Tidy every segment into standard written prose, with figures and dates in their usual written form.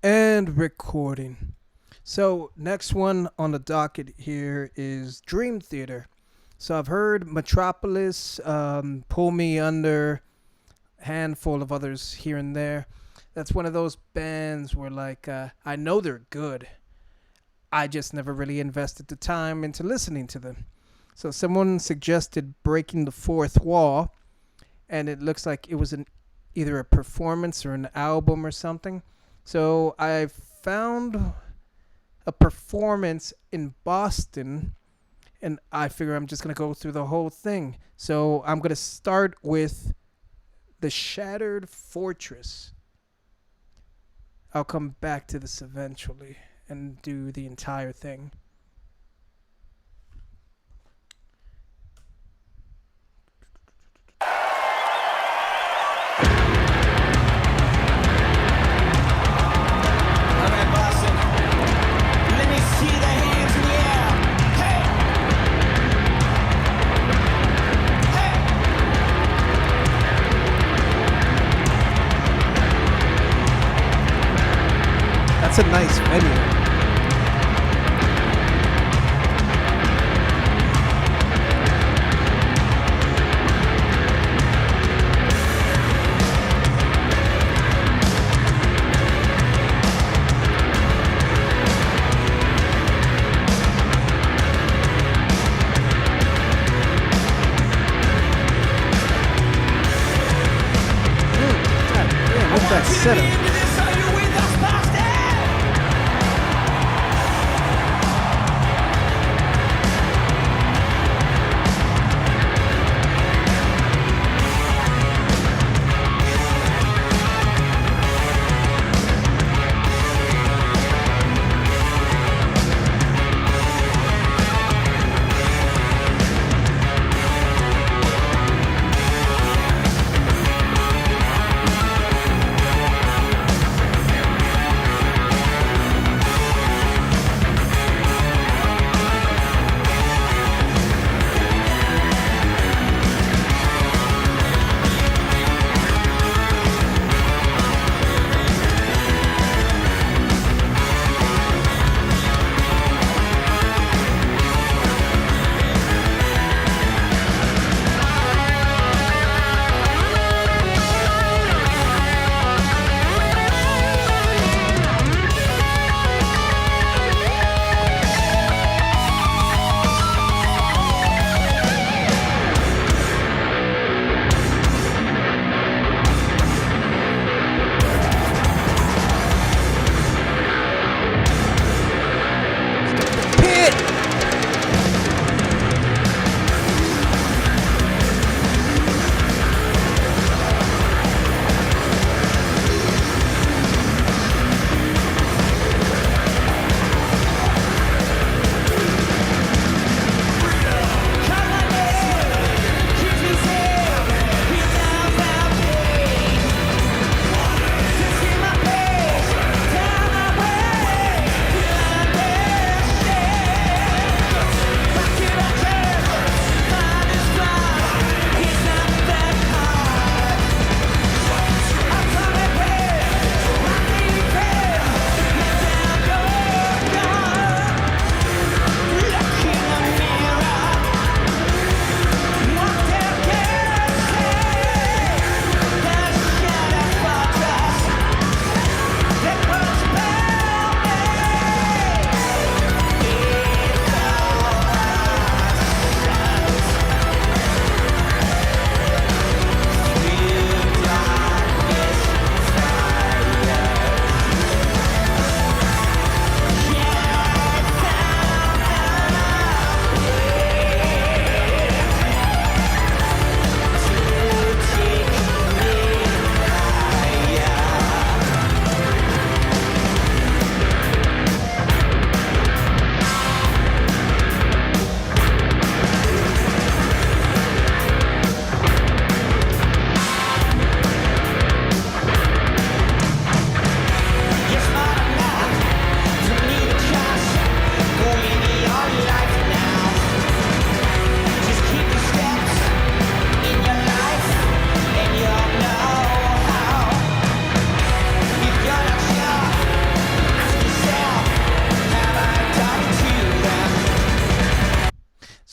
And recording. So, next one on the docket here is Dream Theater. So, I've heard Metropolis, Pull Me Under, handful of others here and there. That's one of those bands where, I know they're good. I just never really invested the time into listening to them. So, someone suggested Breaking the Fourth Wall, and it looks like it was either a performance or an album or something. So, I found a performance in Boston, and I figure I'm just gonna go through the whole thing. So I'm gonna start with the Shattered Fortress. I'll come back to this eventually and do the entire thing. All right, Boston. Let me see the hands in the air. Hey! That's a nice venue. God damn, what's that setup? Into this, are you with us, Boston?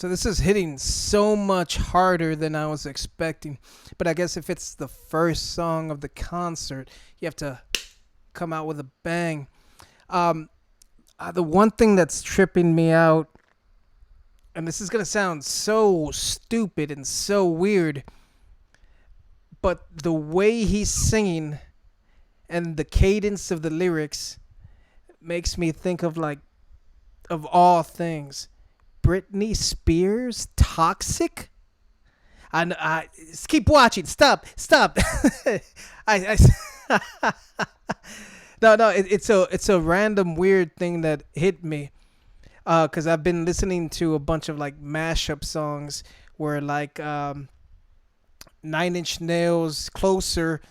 So this is hitting so much harder than I was expecting. But I guess if it's the first song of the concert, you have to come out with a bang. The one thing that's tripping me out, and this is going to sound so stupid and so weird, but the way he's singing and the cadence of the lyrics makes me think of, like, of all things, Britney Spears, Toxic. I keep watching. Stop. I no. It's a random weird thing that hit me, because I've been listening to a bunch of like mashup songs where like 9 Inch Nails Closer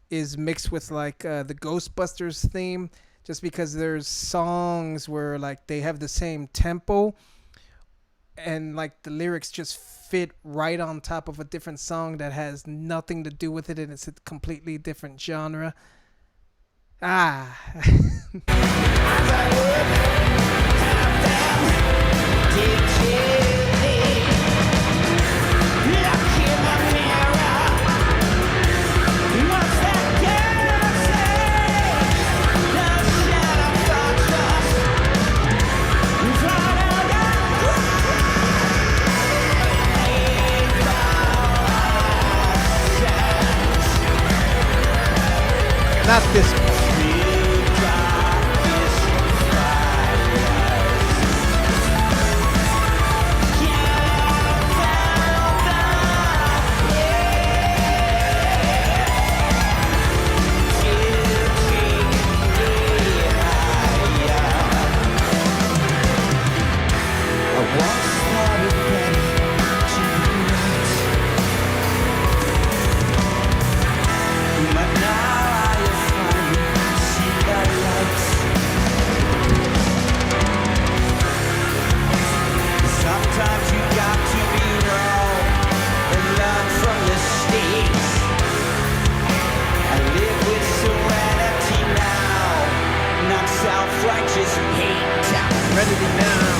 is mixed with like the Ghostbusters theme, just because there's songs where like they have the same tempo and like the lyrics just fit right on top of a different song that has nothing to do with it, and it's a completely different genre. Ah. Not this one. Self-righteous hate, ready to down.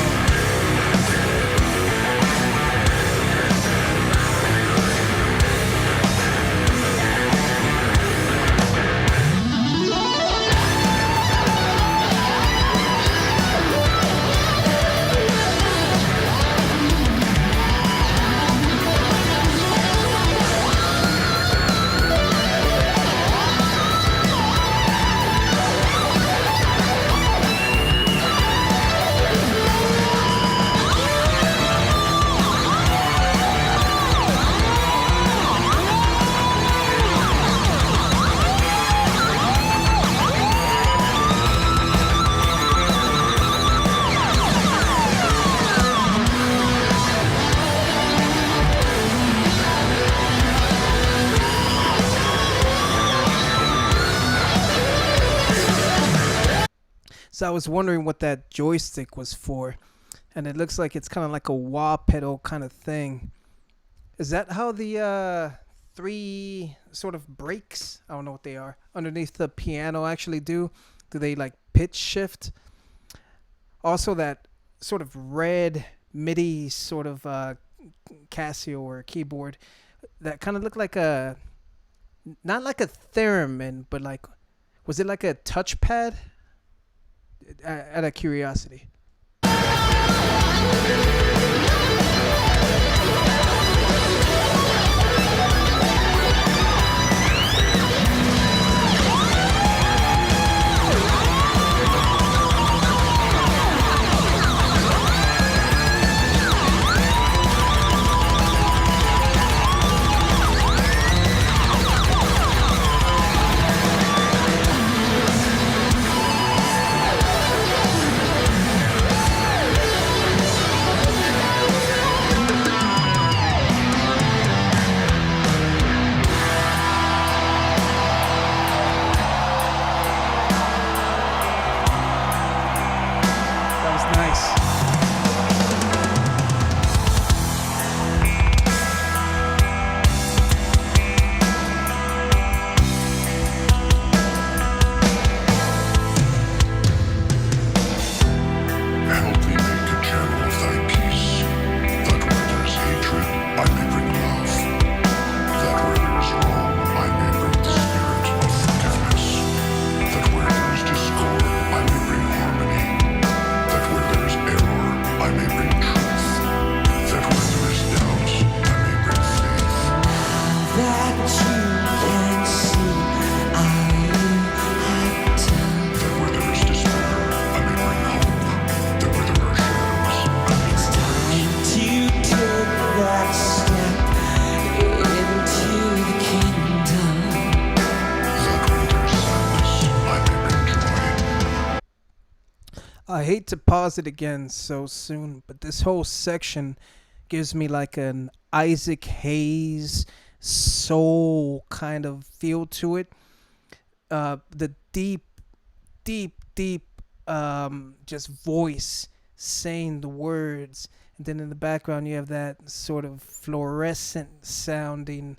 So I was wondering what that joystick was for, and it looks like it's kind of like a wah pedal kind of thing. Is that how the 3 sort of breaks, I don't know what they are, underneath the piano actually do? Do they like pitch shift? Also, that sort of red MIDI sort of Casio or keyboard that kind of looked like a, not like a theremin, but like, was it like a touchpad? Out of curiosity. I hate to pause it again so soon, but this whole section gives me like an Isaac Hayes soul kind of feel to it. The deep, just voice saying the words, and then in the background you have that sort of fluorescent sounding,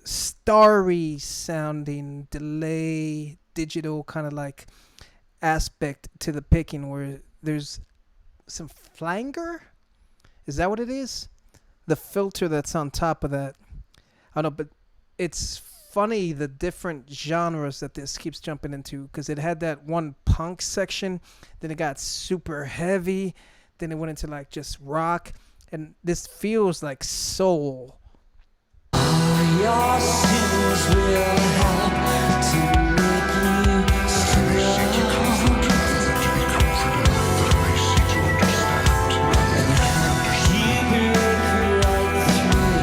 starry sounding, delay, digital kind of like aspect to the picking where there's some flanger. Is that what it is? The filter that's on top of that. I don't know, but it's funny the different genres that this keeps jumping into because it had that one punk section, then it got super heavy, then it went into like just rock, and this feels like soul. Your sins will help to make you strong. You break right through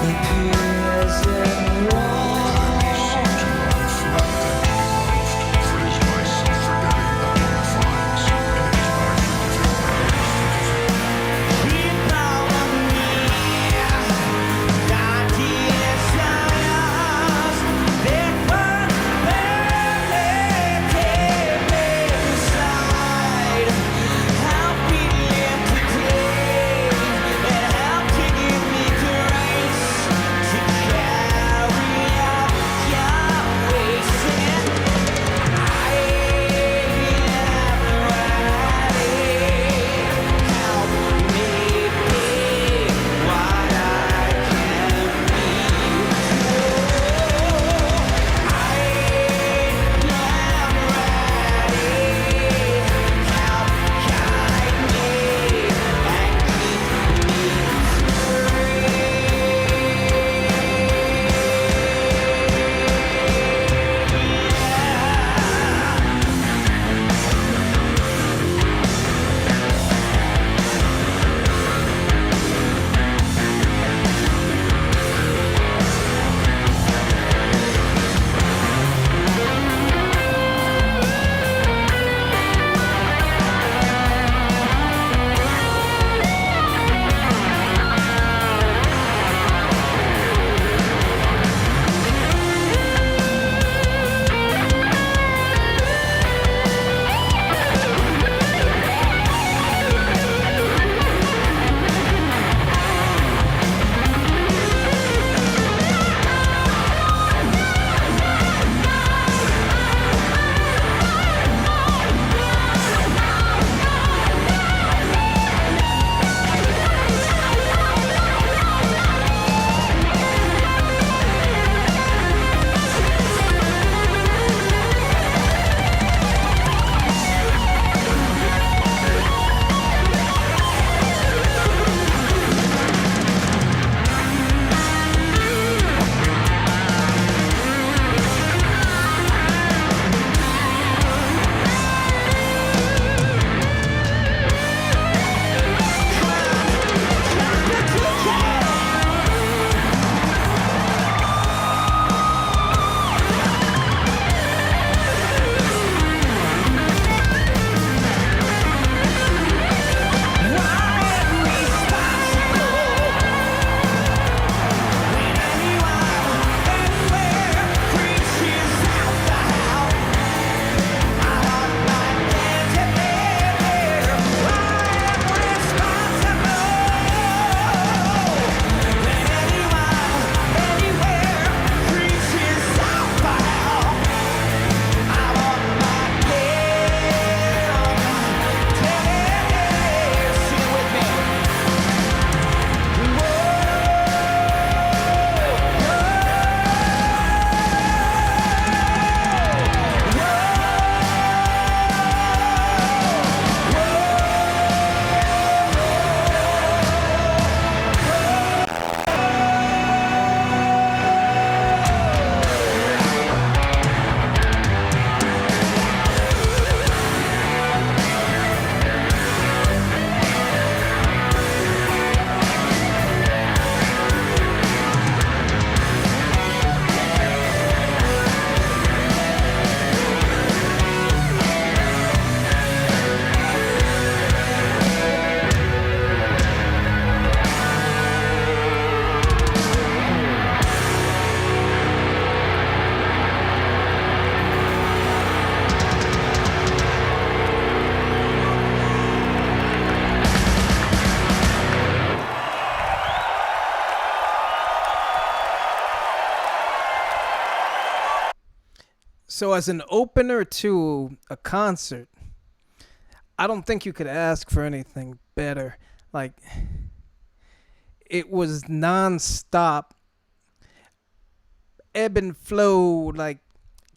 the prison wall. Be proud of me, God desires that were So as an opener to a concert, I don't think you could ask for anything better. Like, it was nonstop, ebb and flow, like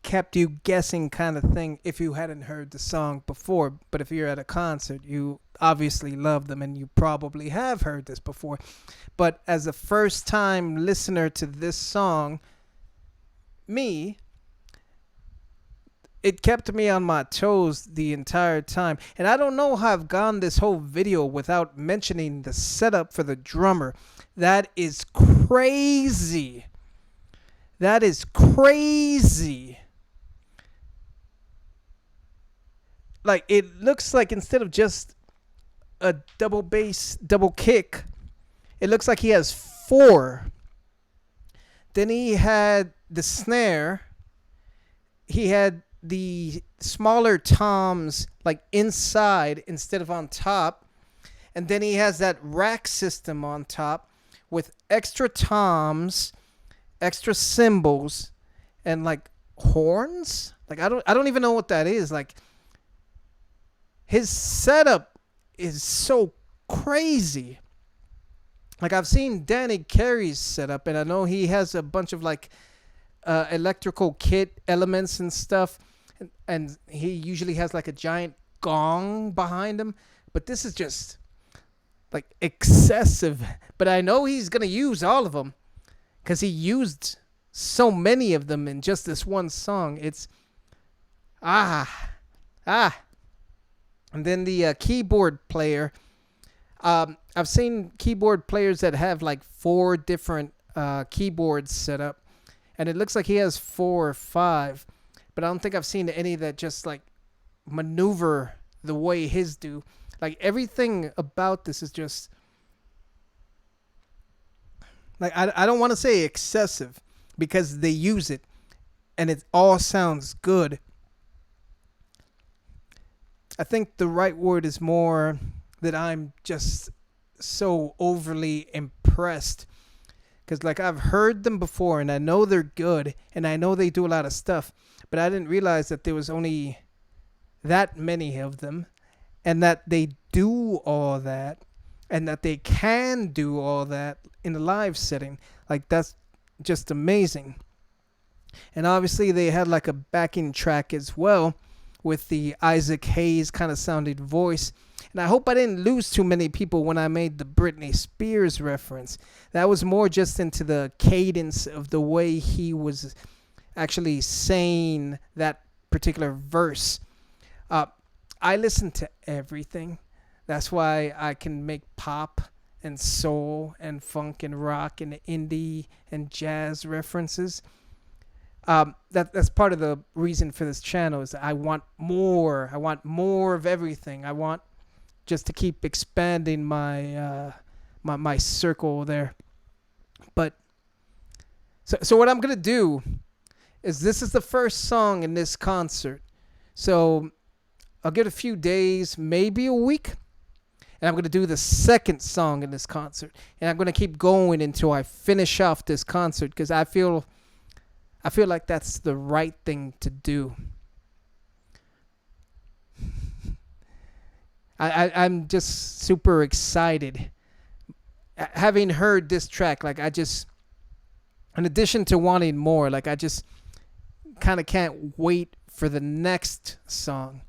kept you guessing kind of thing if you hadn't heard the song before. But if you're at a concert, you obviously love them and you probably have heard this before. But as a first time listener to this song, me, it kept me on my toes the entire time. And I don't know how I've gone this whole video without mentioning the setup for the drummer. That is crazy. That is crazy. Like, it looks like instead of just a double bass, double kick, it looks like he has 4. Then he had the snare. He had the smaller toms like inside instead of on top. And then he has that rack system on top with extra toms, extra cymbals, and like horns. Like I don't even know what that is. Like, his setup is so crazy. Like, I've seen Danny Carey's setup, and I know he has a bunch of like electrical kit elements and stuff, and he usually has like a giant gong behind him. But this is just like excessive. But I know he's gonna use all of them because he used so many of them in just this one song. It's and then the keyboard player. I've seen keyboard players that have like 4 different keyboards set up, and it looks like he has 4 or 5. But I don't think I've seen any that just like maneuver the way his do. Like, everything about this is just like, I don't want to say excessive because they use it and it all sounds good. I think the right word is more that I'm just so overly impressed. Because, like, I've heard them before and I know they're good and I know they do a lot of stuff. But I didn't realize that there was only that many of them and that they do all that and that they can do all that in a live setting. Like, that's just amazing. And obviously they had like a backing track as well with the Isaac Hayes kind of sounding voice. And I hope I didn't lose too many people when I made the Britney Spears reference. That was more just into the cadence of the way he was actually saying that particular verse. I listen to everything. That's why I can make pop and soul and funk and rock and indie and jazz references. That's part of the reason for this channel is that I want more. I want more of everything. I want just to keep expanding my my circle there. But so what I'm gonna do is, this is the first song in this concert. So I'll give it a few days, maybe a week, and I'm going to do the second song in this concert. And I'm going to keep going until I finish off this concert because I feel like that's the right thing to do. I'm just super excited. Having heard this track, like, I just, in addition to wanting more, like, I just kind of can't wait for the next song.